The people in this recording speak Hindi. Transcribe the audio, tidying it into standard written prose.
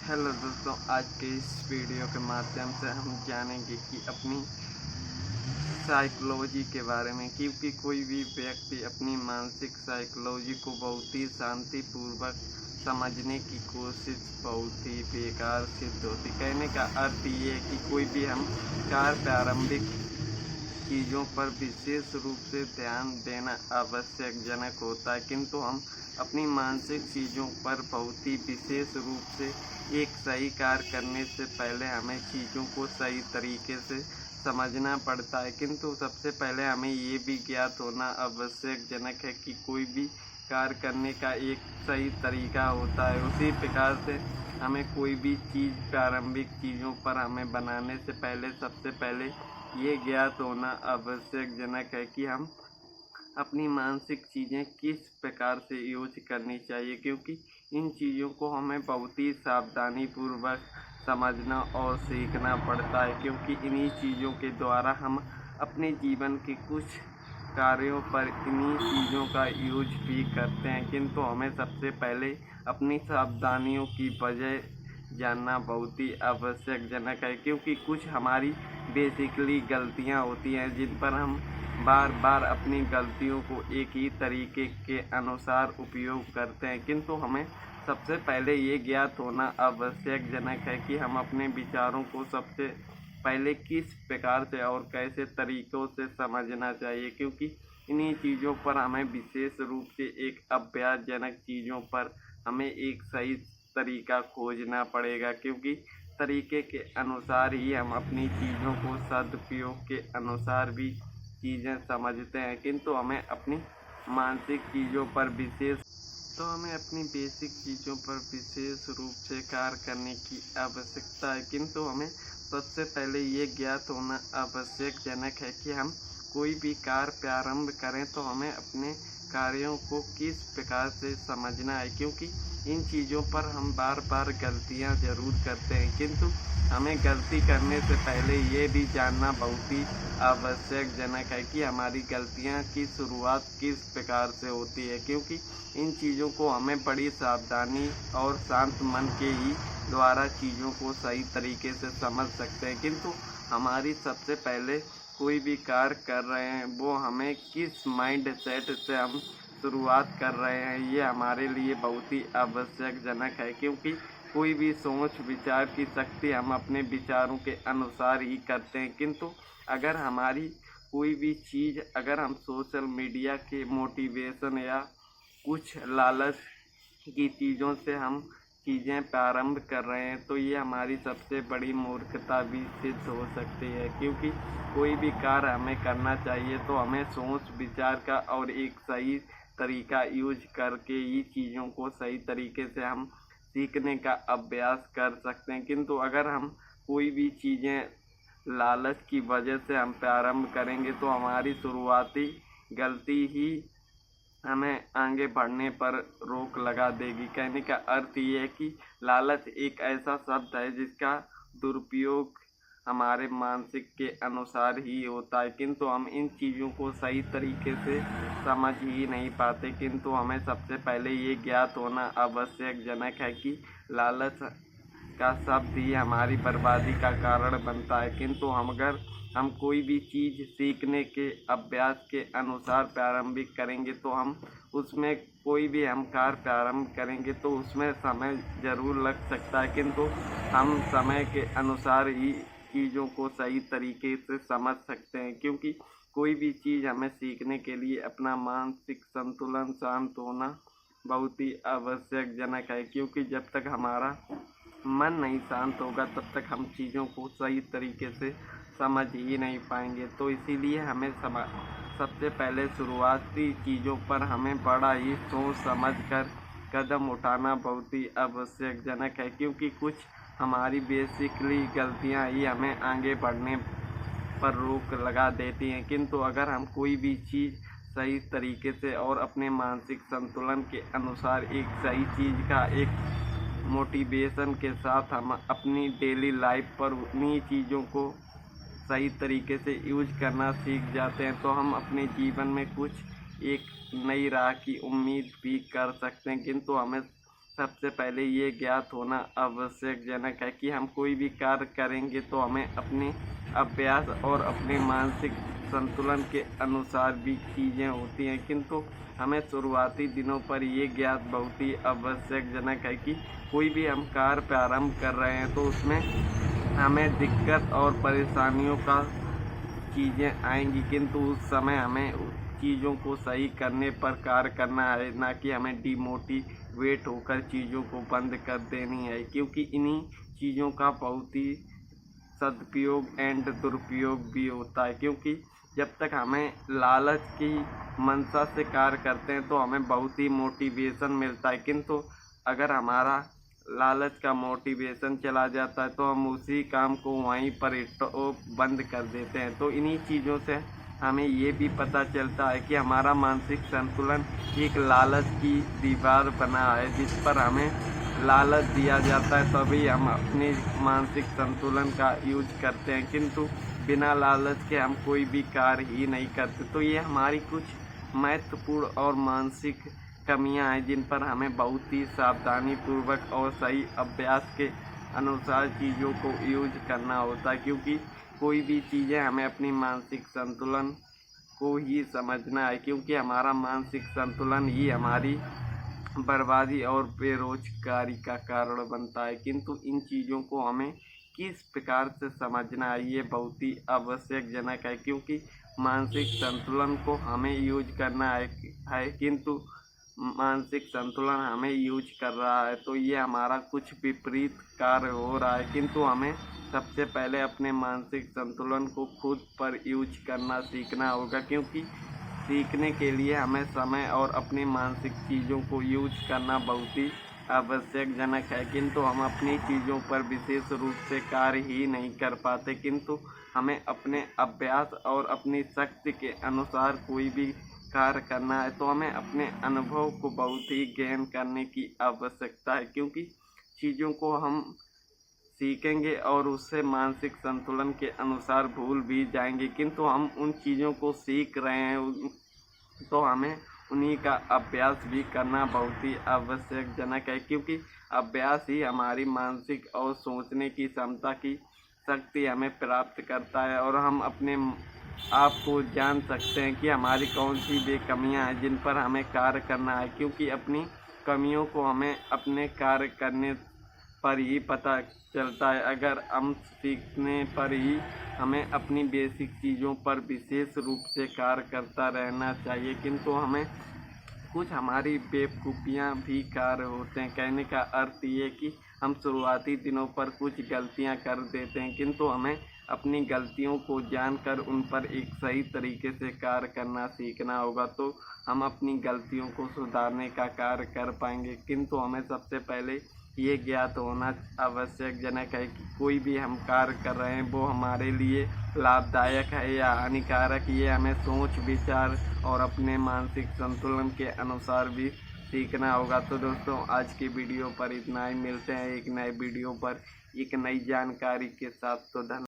हेलो दोस्तों, आज के इस वीडियो के माध्यम से हम जानेंगे कि अपनी साइकोलॉजी के बारे में, क्योंकि कोई भी व्यक्ति अपनी मानसिक साइकोलॉजी को बहुत ही शांतिपूर्वक समझने की कोशिश बहुत ही बेकार सिद्ध होती। कहने का अर्थ ये है कि कोई भी हम प्रारंभिक चीज़ों पर विशेष रूप से ध्यान देना आवश्यकजनक होता है, किंतु हम अपनी मानसिक चीज़ों पर बहुत ही विशेष रूप से एक सही कार्य करने से पहले हमें चीज़ों को सही तरीके से समझना पड़ता है। किंतु सबसे पहले हमें ये भी ज्ञात होना आवश्यकजनक है कि कोई भी कार्य करने का एक सही तरीका होता है। उसी प्रकार से हमें कोई भी चीज़ प्रारंभिक चीज़ों पर हमें बनाने से पहले सबसे पहले ये ज्ञात होना आवश्यकजनक है कि हम अपनी मानसिक चीज़ें किस प्रकार से यूज करनी चाहिए, क्योंकि इन चीज़ों को हमें बहुत ही सावधानीपूर्वक समझना और सीखना पड़ता है, क्योंकि इन्हीं चीज़ों के द्वारा हम अपने जीवन के कुछ कार्यों पर इन्हीं चीज़ों का यूज भी करते हैं। किंतु हमें सबसे पहले अपनी सावधानियों की वजह जानना बहुत ही आवश्यकजनक है, क्योंकि कुछ हमारी बेसिकली गलतियां होती हैं जिन पर हम बार बार अपनी गलतियों को एक ही तरीके के अनुसार उपयोग करते हैं। किंतु हमें सबसे पहले ये ज्ञात होना आवश्यकजनक है कि हम अपने विचारों को सबसे पहले किस प्रकार से और कैसे तरीक़ों से समझना चाहिए, क्योंकि इन्हीं चीज़ों पर हमें विशेष रूप से एक अभ्यासजनक चीज़ों पर हमें एक सही तरीका खोजना पड़ेगा, क्योंकि तरीके के अनुसार ही हम अपनी चीज़ों को सदुपयोग के अनुसार भी चीज़ें समझते हैं। किंतु हमें अपनी मानसिक चीज़ों पर विशेष हमें अपनी बेसिक चीज़ों पर विशेष रूप से कार्य करने की आवश्यकता है। किंतु हमें सबसे पहले ये ज्ञात होना आवश्यकजनक है कि हम कोई भी कार्य प्रारंभ करें तो हमें अपने कार्यों को किस प्रकार से समझना है, क्योंकि इन चीज़ों पर हम बार बार गलतियां ज़रूर करते हैं। किंतु हमें गलती करने से पहले ये भी जानना बहुत ही आवश्यकजनक है कि हमारी गलतियां की शुरुआत किस प्रकार से होती है, क्योंकि इन चीज़ों को हमें बड़ी सावधानी और शांत मन के ही द्वारा चीज़ों को सही तरीके से समझ सकते हैं। किंतु हमारी सबसे पहले कोई भी कार्य कर रहे हैं वो हमें किस माइंड सेट से हम शुरुआत कर रहे हैं, ये हमारे लिए बहुत ही आवश्यकजनक है, क्योंकि कोई भी सोच विचार की शक्ति हम अपने विचारों के अनुसार ही करते हैं। किंतु अगर हमारी कोई भी चीज़ अगर हम सोशल मीडिया के मोटिवेशन या कुछ लालच की चीज़ों से हम चीज़ें प्रारंभ कर रहे हैं तो ये हमारी सबसे बड़ी मूर्खता भी सिद्ध हो सकती है, क्योंकि कोई भी कार्य हमें करना चाहिए तो हमें सोच विचार का और एक सही तरीका यूज करके ही चीज़ों को सही तरीके से हम सीखने का अभ्यास कर सकते हैं। किंतु अगर हम कोई भी चीज़ें लालच की वजह से हम प्रारंभ करेंगे तो हमारी शुरुआती गलती ही हमें आगे बढ़ने पर रोक लगा देगी। कहने का अर्थ ये है कि लालच एक ऐसा शब्द है जिसका दुरुपयोग हमारे मानसिक के अनुसार ही होता है, किंतु हम इन चीज़ों को सही तरीके से समझ ही नहीं पाते। किंतु हमें सबसे पहले ये ज्ञात होना आवश्यकजनक है कि लालच का शब्द ही हमारी बर्बादी का कारण बनता है। किंतु हम कोई भी चीज़ सीखने के अभ्यास के अनुसार प्रारंभिक करेंगे तो हम उसमें कोई भी हम कार्य प्रारंभ करेंगे तो उसमें समय ज़रूर लग सकता है, किंतु हम समय के अनुसार ही चीज़ों को सही तरीके से समझ सकते हैं। क्योंकि कोई भी चीज़ हमें सीखने के लिए अपना मानसिक संतुलन शांत होना बहुत ही आवश्यकजनक है, क्योंकि जब तक हमारा मन नहीं शांत होगा तब तक हम चीज़ों को सही तरीके से समझ ही नहीं पाएंगे। तो इसीलिए हमें सबसे पहले शुरुआती चीज़ों पर हमें बड़ा ही सोच समझ कर कदम उठाना बहुत ही आवश्यकजनक है, क्योंकि कुछ हमारी बेसिकली गलतियां ही हमें आगे बढ़ने पर रोक लगा देती हैं। किंतु अगर हम कोई भी चीज़ सही तरीके से और अपने मानसिक संतुलन के अनुसार एक सही चीज़ का एक मोटिवेशन के साथ हम अपनी डेली लाइफ पर उन्हीं चीज़ों को सही तरीके से यूज करना सीख जाते हैं तो हम अपने जीवन में कुछ एक नई राह की उम्मीद भी कर सकते हैं। किंतु हमें सबसे पहले ये ज्ञात होना आवश्यकजनक है कि हम कोई भी कार्य करेंगे तो हमें अपने अभ्यास और अपने मानसिक संतुलन के अनुसार भी चीज़ें होती हैं, किंतु हमें शुरुआती दिनों पर ये ज्ञात बहुत ही आवश्यकजनक है कि कोई भी हम कार्य प्रारंभ कर रहे हैं तो उसमें हमें दिक्कत और परेशानियों का चीज़ें आएंगी, किंतु उस समय हमें चीज़ों को सही करने पर कार्य करना है, ना कि हमें डिमोटिवेट होकर चीज़ों को बंद कर देनी है, क्योंकि इन्हीं चीज़ों का बहुत ही सदुपयोग एंड दुरुपयोग भी होता है। क्योंकि जब तक हमें लालच की मंशा से कार्य करते हैं तो हमें बहुत ही मोटिवेशन मिलता है, किंतु अगर हमारा लालच का मोटिवेशन चला जाता है तो हम उसी काम को वहीं पर बंद कर देते हैं। तो इन्हीं चीज़ों से हमें ये भी पता चलता है कि हमारा मानसिक संतुलन एक लालच की दीवार बना है, जिस पर हमें लालच दिया जाता है तभी हम अपने मानसिक संतुलन का यूज करते हैं, किंतु बिना लालच के हम कोई भी कार्य ही नहीं करते। तो ये हमारी कुछ महत्वपूर्ण और मानसिक कमियां हैं जिन पर हमें बहुत ही सावधानीपूर्वक और सही अभ्यास के अनुसार चीज़ों को यूज करना होता है, क्योंकि कोई भी चीज़ें हमें अपनी मानसिक संतुलन को ही समझना है, क्योंकि हमारा मानसिक संतुलन ही हमारी बर्बादी और बेरोजगारी का कारण बनता है। किंतु इन चीज़ों को हमें किस प्रकार से समझना है ये बहुत ही आवश्यकजनक है, क्योंकि मानसिक संतुलन को हमें यूज करना है किंतु मानसिक संतुलन हमें यूज कर रहा है तो ये हमारा कुछ विपरीत कार्य हो रहा है। किंतु हमें सबसे पहले अपने मानसिक संतुलन को खुद पर यूज करना सीखना होगा, क्योंकि सीखने के लिए हमें समय और अपनी मानसिक चीज़ों को यूज करना बहुत ही आवश्यकजनक है, किंतु हम अपनी चीज़ों पर विशेष रूप से कार्य ही नहीं कर पाते, किंतु हमें अपने अभ्यास और अपनी शक्ति के अनुसार कोई भी कार्य करना है तो हमें अपने अनुभव को बहुत ही गहन करने की आवश्यकता है, क्योंकि चीज़ों को हम सीखेंगे और उससे मानसिक संतुलन के अनुसार भूल भी जाएंगे, किंतु हम उन चीज़ों को सीख रहे हैं तो हमें उन्हीं का अभ्यास भी करना बहुत ही आवश्यकजनक है, क्योंकि अभ्यास ही हमारी मानसिक और सोचने की क्षमता की शक्ति हमें प्राप्त करता है और हम अपने आप को जान सकते हैं कि हमारी कौन सी वे कमियाँ हैं जिन पर हमें कार्य करना है, क्योंकि अपनी कमियों को हमें अपने कार्य करने पर ही पता चलता है। अगर हम सीखने पर ही हमें अपनी बेसिक चीज़ों पर विशेष रूप से कार्य करता रहना चाहिए, किंतु हमें कुछ हमारी बेवकूफ़ियाँ भी कार्य होते हैं। कहने का अर्थ ये कि हम शुरुआती दिनों पर कुछ गलतियाँ कर देते हैं, किंतु हमें अपनी गलतियों को जानकर उन पर एक सही तरीके से कार्य करना सीखना होगा, तो हम अपनी गलतियों को सुधारने का कार्य कर पाएंगे। किंतु हमें सबसे पहले ये ज्ञात होना आवश्यकजनक है कि कोई भी हम कार्य कर रहे हैं वो हमारे लिए लाभदायक है या हानिकारक, ये हमें सोच विचार और अपने मानसिक संतुलन के अनुसार भी सीखना होगा। तो दोस्तों आज की वीडियो पर इतना ही, मिलते हैं एक नए वीडियो पर एक नई जानकारी के साथ। तो धन्यवाद।